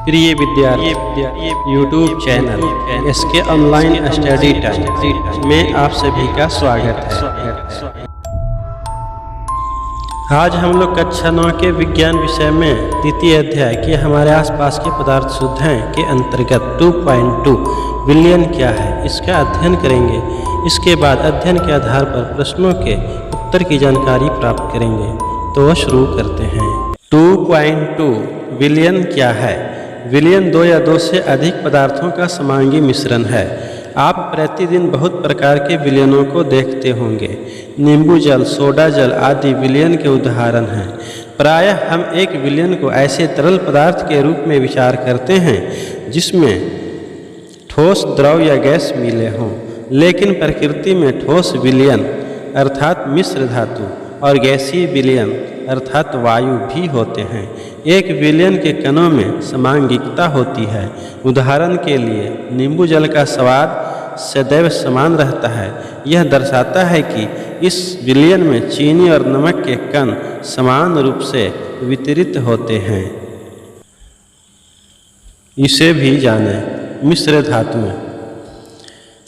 प्रिय विद्यार्थी YouTube channel इसके ऑनलाइन स्टडी टाइम में आप सभी का स्वागत है। आज हम लोग कक्षा 9 के विज्ञान विषय में द्वितीय अध्याय के हमारे आसपास के पदार्थ शुद्ध हैं के अंतर्गत 2.2 विलयन क्या है इसका अध्ययन करेंगे। इसके बाद अध्ययन के आधार पर प्रश्नों के उत्तर की जानकारी प्राप्त करेंगे। तो शुरू करते हैं। 2.2 विलयन क्या है? विलयन दो या दो से अधिक पदार्थों का समांगी मिश्रण है। आप प्रतिदिन बहुत प्रकार के विलयनों को देखते होंगे। नींबू जल, सोडा जल आदि विलयन के उदाहरण हैं। प्रायः हम एक विलयन को ऐसे तरल पदार्थ के रूप में विचार करते हैं जिसमें ठोस, द्रव या गैस मिले हों, लेकिन प्रकृति में ठोस विलयन अर्थात मिश्र धातु और गैसीय विलयन अर्थात वायु भी होते हैं। एक विलयन के कणों में समांगिकता होती है। उदाहरण के लिए नींबू जल का स्वाद सदैव समान रहता है। यह दर्शाता है कि इस विलयन में चीनी और नमक के कण समान रूप से वितरित होते हैं। इसे भी जानें। मिश्र धातुएं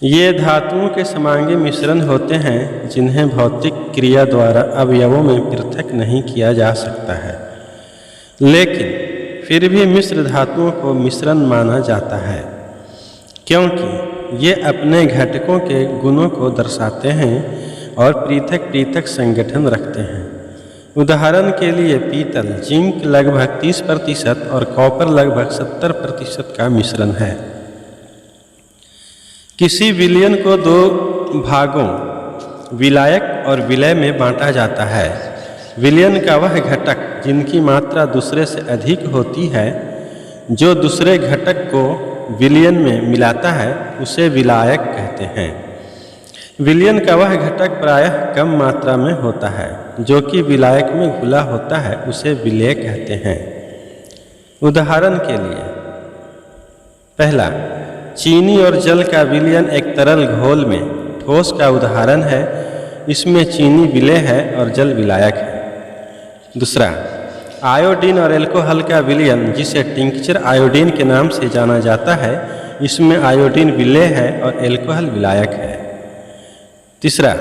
ये धातुओं के समांगी मिश्रण होते हैं जिन्हें भौतिक क्रिया द्वारा अवयवों में पृथक नहीं किया जा सकता है, लेकिन फिर भी मिश्र धातुओं को मिश्रण माना जाता है क्योंकि ये अपने घटकों के गुणों को दर्शाते हैं और पृथक पृथक संगठन रखते हैं। उदाहरण के लिए पीतल जिंक लगभग 30% और कॉपर लगभग 70% का मिश्रण है। किसी विलयन को दो भागों विलायक और विलय में बांटा जाता है। विलयन का वह घटक जिनकी मात्रा दूसरे से अधिक होती है, जो दूसरे घटक को विलयन में मिलाता है, उसे विलायक कहते हैं। विलयन का वह घटक प्रायः कम मात्रा में होता है, जो कि विलायक में घुला होता है, उसे विलेय कहते हैं। उदाहरण के लिए पहला, चीनी और जल का विलयन एक तरल घोल में ठोस का उदाहरण है। इसमें चीनी विलेय है और जल विलायक है। दूसरा, आयोडीन और एल्कोहल का विलयन जिसे टिंक्चर आयोडीन के नाम से जाना जाता है, इसमें आयोडीन विलेय है और एल्कोहल विलायक है। तीसरा,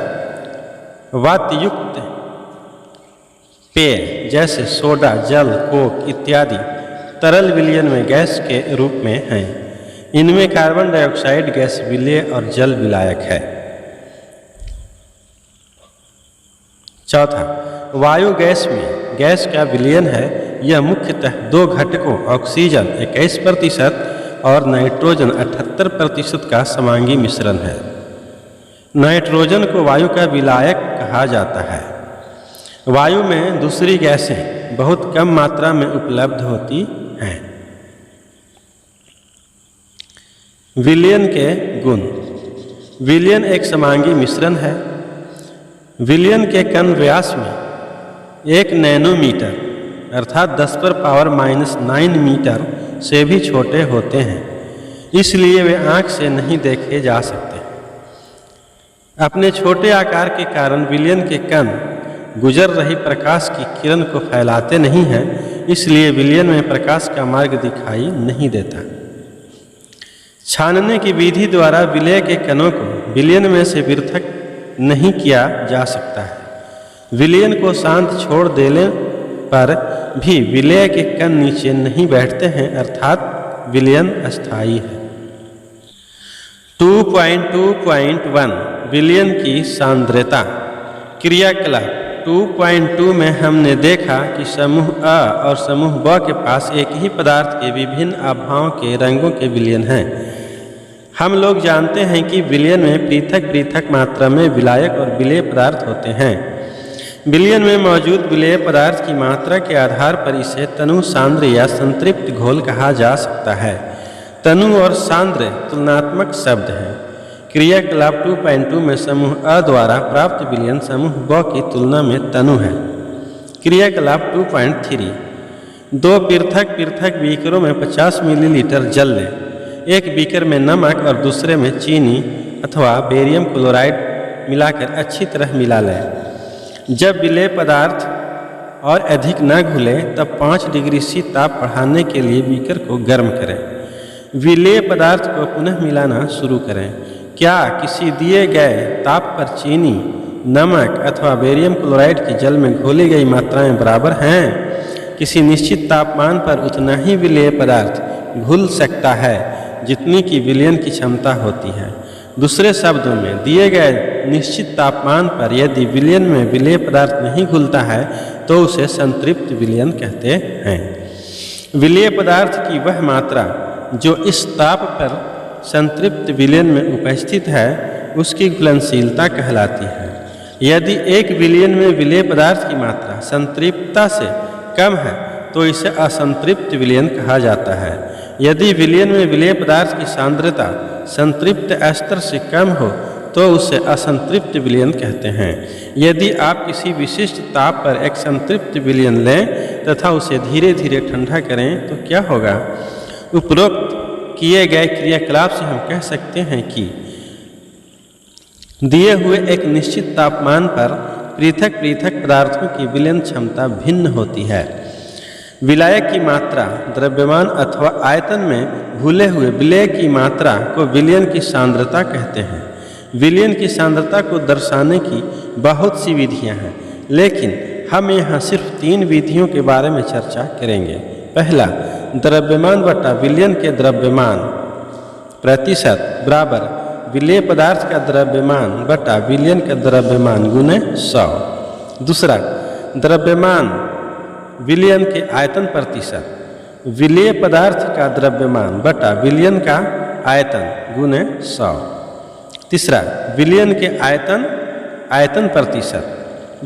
वातयुक्त पेय जैसे सोडा, जल, कोक इत्यादि तरल विलयन में गैस के रूप में हैं। इनमें कार्बन डाइऑक्साइड गैस विलेय और जल विलायक है। चौथा, वायु गैस में गैस का विलयन है। यह मुख्यतः दो घटकों ऑक्सीजन 21% और नाइट्रोजन 78% का समांगी मिश्रण है। नाइट्रोजन को वायु का विलायक कहा जाता है। वायु में दूसरी गैसें बहुत कम मात्रा में उपलब्ध होती हैं। विलयन के गुण। विलयन एक समांगी मिश्रण है। विलयन के कण व्यास में 1 नैनोमीटर अर्थात 10⁻⁹ मीटर से भी छोटे होते हैं, इसलिए वे आँख से नहीं देखे जा सकते। अपने छोटे आकार के कारण विलयन के कण गुजर रही प्रकाश की किरण को फैलाते नहीं हैं, इसलिए विलयन में प्रकाश का मार्ग दिखाई नहीं देता। छानने की विधि द्वारा विलेय के कणों को विलयन में से पृथक नहीं किया जा सकता है। विलयन को शांत छोड़ देने पर भी विलेय के कण नीचे नहीं बैठते हैं, अर्थात विलयन अस्थायी है। 2.2.1 विलयन की सांद्रता। क्रियाकलाप 2.2 में हमने देखा कि समूह अ और समूह ब के पास एक ही पदार्थ के विभिन्न आभाओं के रंगों के विलयन हैं। हम लोग जानते हैं कि विलयन में पृथक पृथक मात्रा में विलायक और विलेय पदार्थ होते हैं। विलयन में मौजूद विलेय पदार्थ की मात्रा के आधार पर इसे तनु, सांद्र या संतृप्त घोल कहा जा सकता है। तनु और सांद्र तुलनात्मक शब्द हैं। क्रियाकलाप 2.2 में समूह अ द्वारा प्राप्त विलयन समूह ब की तुलना में तनु है। क्रियाकलाप 2.3 दो पृथक पृथक बीकरों में 50 मिलीलीटर जल लें। एक बीकर में नमक और दूसरे में चीनी अथवा बेरियम क्लोराइड मिलाकर अच्छी तरह मिला लें। जब विलेय पदार्थ और अधिक न घुले तब 5 डिग्री सी ताप बढ़ाने के लिए बीकर को गर्म करें। विलेय पदार्थ को पुनः मिलाना शुरू करें। क्या किसी दिए गए ताप पर चीनी, नमक अथवा बेरियम क्लोराइड की जल में घोली गई मात्राएं बराबर हैं? किसी निश्चित तापमान पर उतना ही विलेय पदार्थ घुल सकता है जितनी की विलयन की क्षमता होती है। दूसरे शब्दों में, दिए गए निश्चित तापमान पर यदि विलयन में विलेय पदार्थ नहीं घुलता है तो उसे संतृप्त विलयन कहते हैं। विलेय पदार्थ की वह मात्रा जो इस ताप पर संतृप्त विलयन में उपस्थित है उसकी घुलनशीलता कहलाती है। यदि एक विलयन में विलेय पदार्थ की मात्रा संतृप्तता से कम है तो इसे असंतृप्त विलयन कहा जाता है। यदि विलयन में विलेय पदार्थ की सांद्रता संतृप्त स्तर से कम हो तो उसे असंतृप्त विलयन कहते हैं। यदि आप किसी विशिष्ट ताप पर एक संतृप्त विलयन लें तथा उसे धीरे धीरे ठंडा करें तो क्या होगा? उपरोक्त किए गए क्रियाकलाप से हम कह सकते हैं कि दिए हुए एक निश्चित तापमान पर पृथक पृथक पदार्थों की विलयन क्षमता भिन्न होती है। विलायक की मात्रा द्रव्यमान अथवा आयतन में घुले हुए विलेय की मात्रा को विलयन की सांद्रता कहते हैं। विलयन की सांद्रता को दर्शाने की बहुत सी विधियां हैं, लेकिन हम यहाँ सिर्फ 3 विधियों के बारे में चर्चा करेंगे। पहला, द्रव्यमान बटा विलयन के द्रव्यमान प्रतिशत बराबर विलेय पदार्थ का द्रव्यमान बटा विलयन का द्रव्यमान गुने 100। दूसरा, द्रव्यमान विलयन के आयतन प्रतिशत विलेय पदार्थ का द्रव्यमान बटा विलयन का आयतन गुने 100। तीसरा, विलयन के आयतन प्रतिशत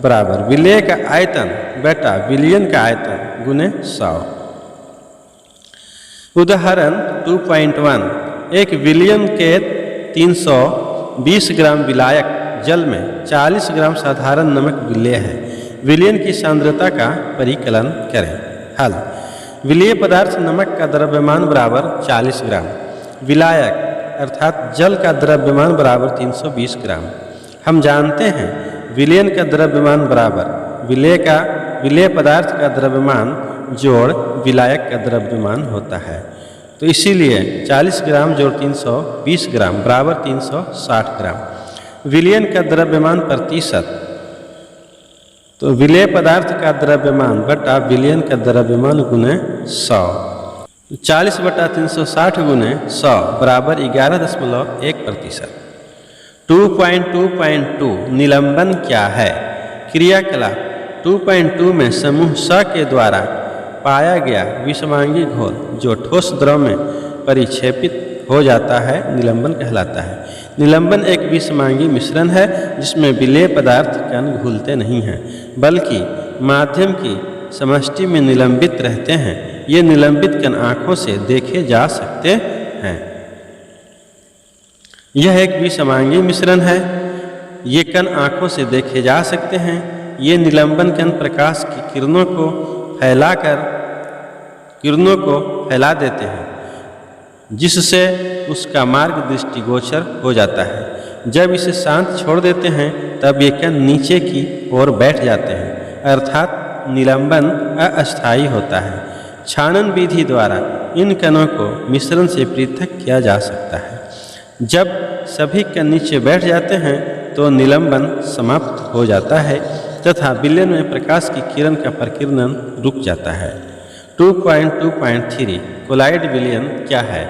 बराबर विलेय का आयतन बटा विलयन का आयतन गुने 100। उदाहरण 2.1, एक विलयन के 320 ग्राम विलायक जल में 40 ग्राम साधारण नमक विलेय है। विलयन की सांद्रता का परिकलन करें। हल, विलेय पदार्थ नमक का द्रव्यमान बराबर 40 ग्राम, विलायक अर्थात जल का द्रव्यमान बराबर 320 ग्राम। हम जानते हैं विलयन का द्रव्यमान बराबर विलेय पदार्थ का द्रव्यमान जोड़ विलायक का द्रव्यमान होता है। तो इसीलिए 40 ग्राम जोड़ 320 ग्राम बराबर 360 ग्राम। विलयन का द्रव्यमान प्रतिशत, तो विलेय पदार्थ का द्रव्यमान बटा विलयन का द्रव्यमान गुने 100। 40 बटा 360 गुने 100 बराबर 11.1%। 2.2 निलंबन क्या है? क्रियाकलाप 2.2 में समूह स के द्वारा पाया गया विषमांगी घोल जो ठोस द्रव में परिक्षेपित हो जाता है निलंबन कहलाता है। निलंबन एक विषमांगी मिश्रण है जिसमें विलेय पदार्थ कण घुलते नहीं हैं बल्कि माध्यम की समष्टि में निलंबित रहते हैं। ये निलंबित कण आँखों से देखे जा सकते हैं। यह एक विषमांगी मिश्रण है। ये कण आँखों से देखे जा सकते हैं। ये निलंबन कण प्रकाश की किरणों को फैला देते हैं जिससे उसका मार्ग दृष्टिगोचर हो जाता है। जब इसे शांत छोड़ देते हैं तब ये कण नीचे की ओर बैठ जाते हैं अर्थात निलंबन अस्थायी होता है। छानन विधि द्वारा इन कणों को मिश्रण से पृथक किया जा सकता है। जब सभी कण नीचे बैठ जाते हैं तो निलंबन समाप्त हो जाता है तथा विलयन में प्रकाश की किरण का प्रकीर्णन रुक जाता है। 2.2.3 कोलाइड विलयन क्या है?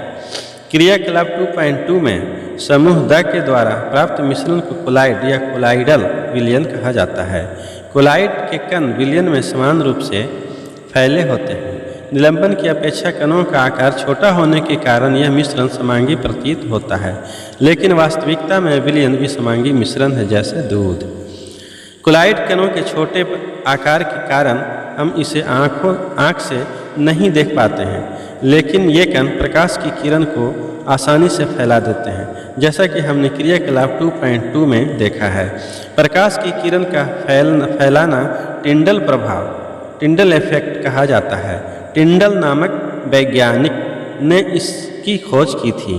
क्रियाकलाप 2.2 में समूह द के द्वारा प्राप्त मिश्रण को कोलाइड या कोलाइडल विलयन कहा जाता है। कोलाइड के कण विलयन में समान रूप से फैले होते हैं। निलंबन की अपेक्षा कणों का आकार छोटा होने के कारण यह मिश्रण समांगी प्रतीत होता है, लेकिन वास्तविकता में विलयन भी समांगी मिश्रण है जैसे दूध। कोलाइड कणों के छोटे आकार के कारण हम इसे आँख से नहीं देख पाते हैं, लेकिन ये कण प्रकाश की किरण को आसानी से फैला देते हैं, जैसा कि हमने क्रियाकलाप 2.2 में देखा है। प्रकाश की किरण का फैलाना टिंडल प्रभाव, टिंडल इफेक्ट कहा जाता है। टिंडल नामक वैज्ञानिक ने इसकी खोज की थी।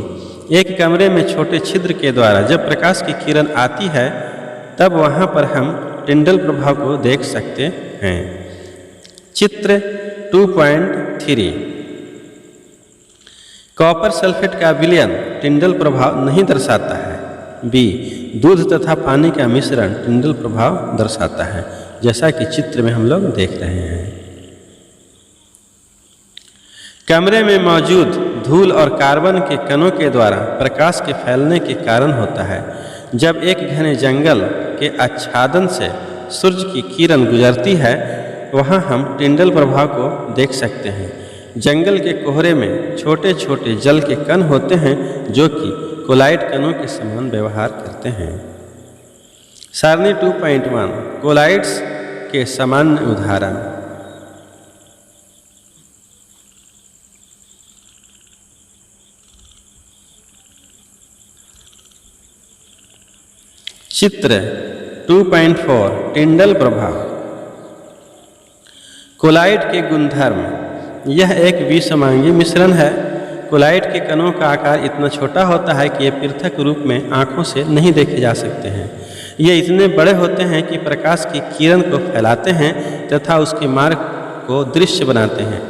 एक कमरे में छोटे छिद्र के द्वारा जब प्रकाश की किरण आती है तब वहाँ पर हम टिंडल प्रभाव को देख सकते हैं। चित्र 2.3 कॉपर सल्फेट का विलयन टिंडल प्रभाव नहीं दर्शाता है। बी दूध तथा पानी का मिश्रण टिंडल प्रभाव दर्शाता है, जैसा कि चित्र में हम लोग देख रहे हैं। कमरे में मौजूद धूल और कार्बन के कणों के द्वारा प्रकाश के फैलने के कारण होता है। जब एक घने जंगल के आच्छादन से सूर्य की किरण गुजरती है, वहाँ हम टिंडल प्रभाव को देख सकते हैं। जंगल के कोहरे में छोटे छोटे जल के कण होते हैं जो कि कोलाइड कणों के समान व्यवहार करते हैं। सारणी 2.1 कोलाइड्स के सामान्य उदाहरण। चित्र 2.4 टिंडल प्रभाव। कोलाइड के गुणधर्म। यह एक विसमांगी मिश्रण है। कोलाइड के कणों का आकार इतना छोटा होता है कि ये पृथक रूप में आँखों से नहीं देखे जा सकते हैं। ये इतने बड़े होते हैं कि प्रकाश की किरण को फैलाते हैं तथा उसके मार्ग को दृश्य बनाते हैं।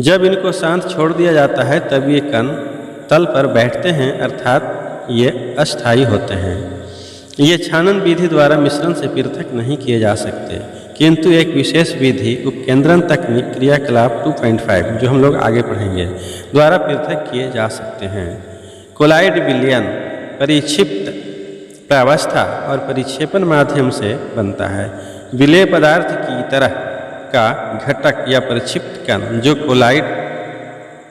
जब इनको शांत छोड़ दिया जाता है तब ये कण तल पर बैठते हैं, अर्थात ये अस्थायी होते हैं। ये छानन विधि द्वारा मिश्रण से पृथक नहीं किए जा सकते, किंतु एक विशेष विधि उपकेंद्रण तकनीक क्रियाकलाप 2.5 जो हम लोग आगे पढ़ेंगे द्वारा पृथक किए जा सकते हैं। कोलाइड विलयन परिक्षिप्त प्रावस्था और परिक्षेपण माध्यम से बनता है। विलेय पदार्थ की तरह का घटक या परिक्षिप्त कण जो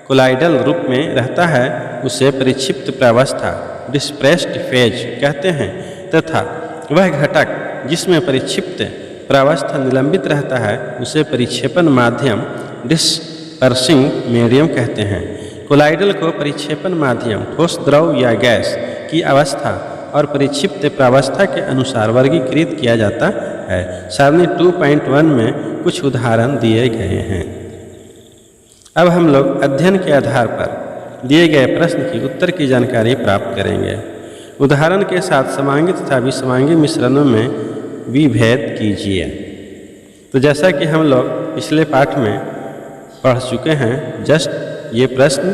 कोलाइडल रूप में रहता है उसे परिक्षिप्त प्रावस्था डिस्प्रेस्ड फेज कहते हैं, तथा वह घटक जिसमें परिक्षिप्त प्रावस्था निलंबित रहता है उसे परिक्षेपण माध्यम डिस्पर्सिंग मीडियम कहते हैं। कोलाइडल को परिक्षेपण माध्यम ठोस द्रव या गैस की अवस्था और परिक्षिप्त प्रावस्था के अनुसार वर्गीकृत किया जाता है। सारणी 2.1 में कुछ उदाहरण दिए गए हैं। अब हम लोग अध्ययन के आधार पर दिए गए प्रश्न की उत्तर की जानकारी प्राप्त करेंगे। उदाहरण के साथ समांगी तथा विसमांगी मिश्रणों में विभेद कीजिए। तो जैसा कि हम लोग पिछले पाठ में पढ़ चुके हैं, जस्ट ये प्रश्न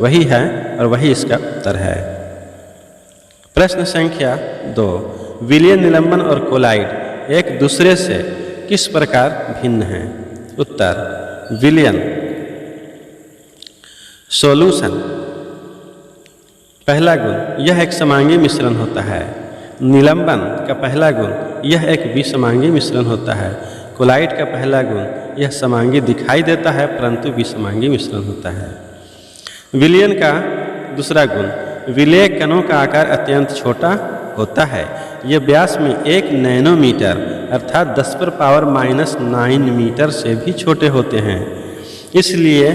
वही है और वही इसका उत्तर है। प्रश्न संख्या 2 विलयन निलंबन और कोलाइड एक दूसरे से किस प्रकार भिन्न हैं? उत्तर विलयन सॉल्यूशन। पहला गुण यह एक समांगी मिश्रण होता है। निलंबन का पहला गुण यह एक विसमांगी मिश्रण होता है। कोलाइड का पहला गुण यह समांगी दिखाई देता है परंतु विसमांगी मिश्रण होता है। विलयन का दूसरा गुण विलेय कणों का आकार अत्यंत छोटा होता है। यह व्यास में 1 नैनोमीटर अर्थात 10⁻⁹ मीटर से भी छोटे होते हैं, इसलिए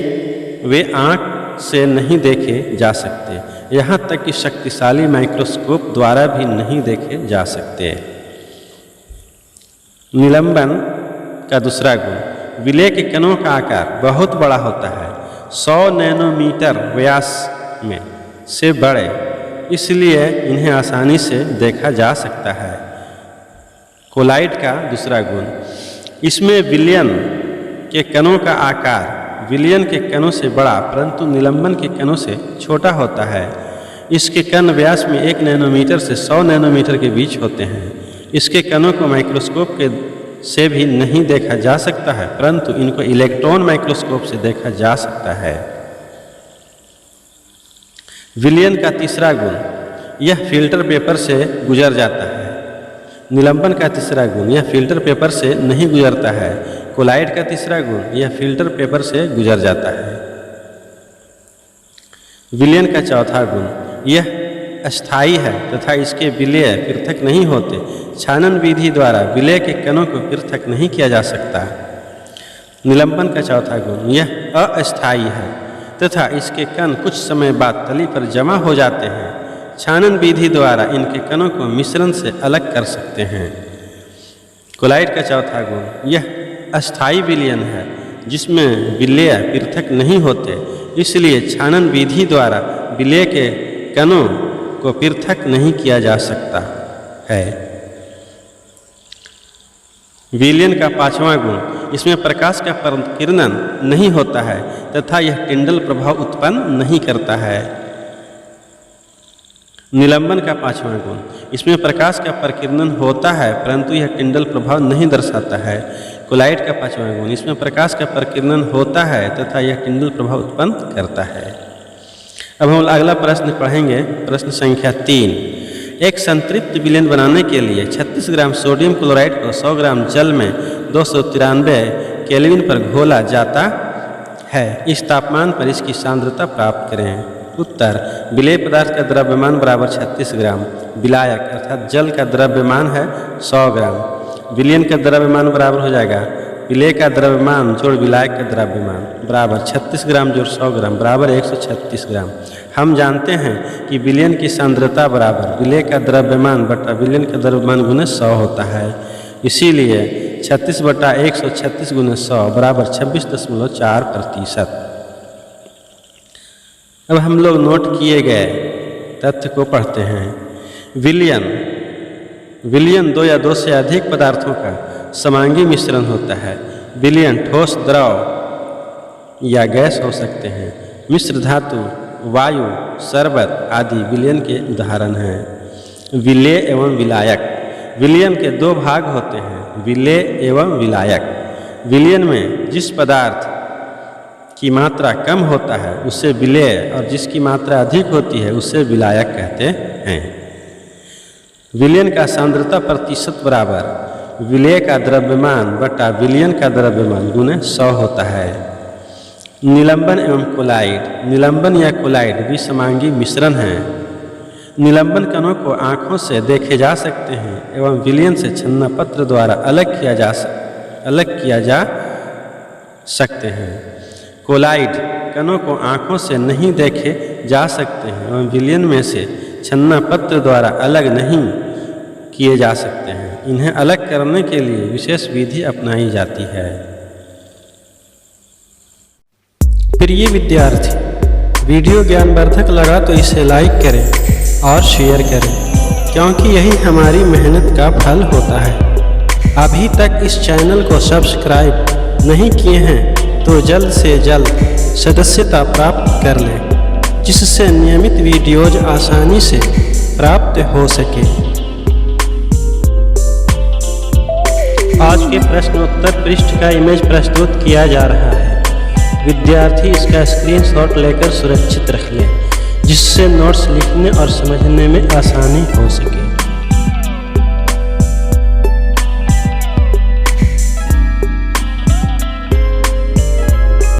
वे आँख से नहीं देखे जा सकते, यहाँ तक कि शक्तिशाली माइक्रोस्कोप द्वारा भी नहीं देखे जा सकते। निलंबन का दूसरा गुण विलेय के कणों का आकार बहुत बड़ा होता है, 100 नैनोमीटर व्यास में से बड़े, इसलिए इन्हें आसानी से देखा जा सकता है। कोलाइड का दूसरा गुण इसमें विलयन के कणों का आकार विलयन के कणों से बड़ा परंतु निलंबन के कणों से छोटा होता है। इसके कण व्यास में 1 नैनोमीटर से 100 नैनोमीटर के बीच होते हैं। इसके कणों को माइक्रोस्कोप के से भी नहीं देखा जा सकता है, परंतु इनको इलेक्ट्रॉन माइक्रोस्कोप से देखा जा सकता है। विलयन का तीसरा गुण यह फिल्टर पेपर से गुजर जाता है। निलंबन का तीसरा गुण यह फिल्टर पेपर से नहीं गुजरता है। कोलाइड का तीसरा गुण यह फिल्टर पेपर से गुजर जाता है। विलयन का चौथा गुण यह अस्थायी है तथा इसके विलेय पृथक नहीं होते। छानन विधि द्वारा विलेय के कणों को पृथक नहीं किया जा सकता। निलंबन का चौथा गुण यह अस्थायी है तथा इसके कण कुछ समय बाद तली पर जमा हो जाते हैं। छानन विधि द्वारा इनके कणों को मिश्रण से अलग कर सकते हैं। कोलाइड का चौथा गुण यह अस्थायी विलयन है जिसमें विलेय पृथक नहीं होते, इसलिए छानन विधि द्वारा विलेय के कणों को पृथक नहीं किया जा सकता है। विलयन का पांचवा गुण, इसमें प्रकाश का प्रकीर्णन नहीं होता है तथा यह टिंडल प्रभाव उत्पन्न नहीं करता है। निलंबन का पांचवा गुण, इसमें प्रकाश का प्रकीर्णन होता है परंतु यह टिंडल प्रभाव नहीं दर्शाता है। कोलाइट का पांचवा गुण, इसमें प्रकाश का प्रकीर्णन होता है तथा यह टिंडल प्रभाव उत्पन्न करता है। अब हम अगला प्रश्न पढ़ेंगे, प्रश्न संख्या 3। एक संतृप्त विलयन बनाने के लिए 36 ग्राम सोडियम क्लोराइड को 100 ग्राम जल में 293 केल्विन पर घोला जाता है। इस तापमान पर इसकी सांद्रता प्राप्त करें। उत्तर, विलेय पदार्थ का द्रव्यमान बराबर 36 ग्राम, विलायक अर्थात जल का द्रव्यमान है 100 ग्राम, विलयन का द्रव्यमान बराबर हो जाएगा विलेय का द्रव्यमान जोड़ विलायक का द्रव्यमान बराबर 36 ग्राम जोड़ 100 ग्राम बराबर 136 ग्राम। हम जानते हैं कि विलयन की सांद्रता बराबर विलेय का द्रव्यमान बटा विलयन का द्रव्यमान गुने 100 होता है। इसीलिए 36 बटा 136 गुने 100 बराबर 26.4%। अब हम लोग नोट किए गए तथ्य को पढ़ते हैं। विलयन 2 या 2 से अधिक पदार्थों का समांगी मिश्रण होता है। विलयन ठोस, द्रव या गैस हो सकते हैं। मिश्र धातु, वायु, शरबत आदि विलयन के उदाहरण हैं। विलेय एवं विलायक, विलयन के 2 भाग होते हैं, विलेय एवं विलायक। विलयन में जिस पदार्थ की मात्रा कम होता है उससे विलेय और जिसकी मात्रा अधिक होती है उससे विलायक कहते हैं। विलयन का सांद्रता प्रतिशत बराबर विलेय का द्रव्यमान बटा विलयन का द्रव्यमान गुने 100 होता है। निलंबन एवं कोलाइड, निलंबन या कोलाइड विसमांगी मिश्रण है। निलंबन कणों को आँखों से देखे जा सकते हैं एवं विलयन से छन्नापत्र द्वारा अलग किया जा सकते हैं। कोलाइड कणों को आँखों से नहीं देखे जा सकते हैं एवं विलयन में से छन्नापत्र द्वारा अलग नहीं किए जा सकते हैं। इन्हें अलग करने के लिए विशेष विधि अपनाई जाती है। प्रिय विद्यार्थी, वीडियो ज्ञानवर्धक लगा तो इसे लाइक करें और शेयर करें, क्योंकि यही हमारी मेहनत का फल होता है। अभी तक इस चैनल को सब्सक्राइब नहीं किए हैं तो जल्द से जल्द सदस्यता प्राप्त कर लें, जिससे नियमित वीडियोज आसानी से प्राप्त हो सके। आज के प्रश्नोत्तर पृष्ठ का इमेज प्रस्तुत किया जा रहा है। विद्यार्थी इसका स्क्रीनशॉट लेकर सुरक्षित रख लें, जिससे नोट्स लिखने और समझने में आसानी हो सके।